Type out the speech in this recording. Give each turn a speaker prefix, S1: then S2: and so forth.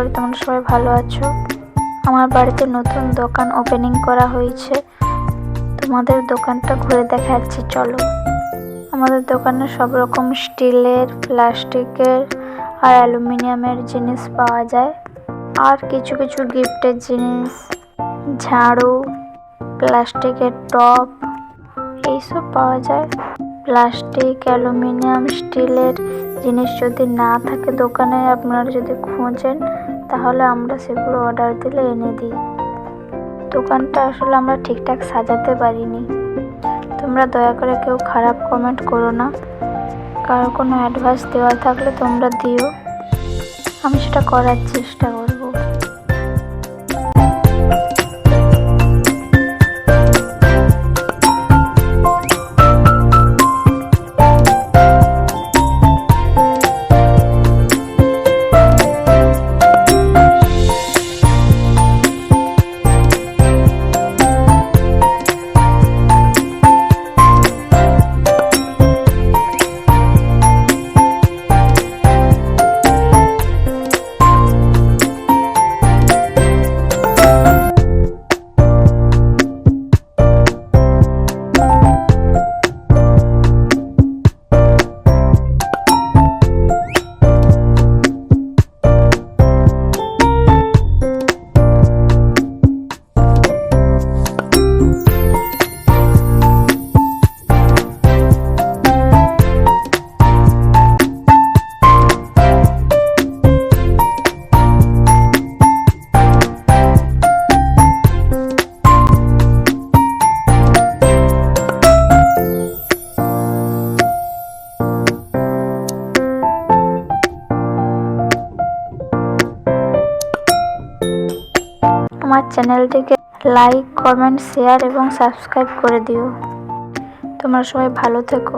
S1: করি তোমরা সবাই ভালো আছো। আমার বাড়িতে নতুন দোকান ওপেনিং করা হয়েছে, তোমাদের দোকানটা ঘুরে দেখাচ্ছি চলো। আমাদের দোকানে সব রকম স্টিলের, প্লাস্টিকের আর অ্যালুমিনিয়ামের জিনিস পাওয়া যায়, আর কিছু কিছু গিফটের জিনিস, ঝাড়ু, প্লাস্টিকের টব এইসব পাওয়া যায়। প্লাস্টিক, অ্যালুমিনিয়াম, স্টিলের জিনিস যদি না থাকে দোকানে, আপনারা যদি খোঁজেন তাহলে আমরা সেগুলো অর্ডার দিলে এনে দিই। দোকানটা আসলে আমরা ঠিকঠাক সাজাতে পারিনি, তোমরা দয়া করে কেউ খারাপ কমেন্ট করো না। কারো কোনো অ্যাডভাইস দেওয়ার থাকলে তোমরা দিও, আমি সেটা করার চেষ্টা করব। আমার চ্যানেলটিকে লাইক, কমেন্ট, শেয়ার এবং সাবস্ক্রাইব করে দিও। তোমরা সবাই ভালো থেকো।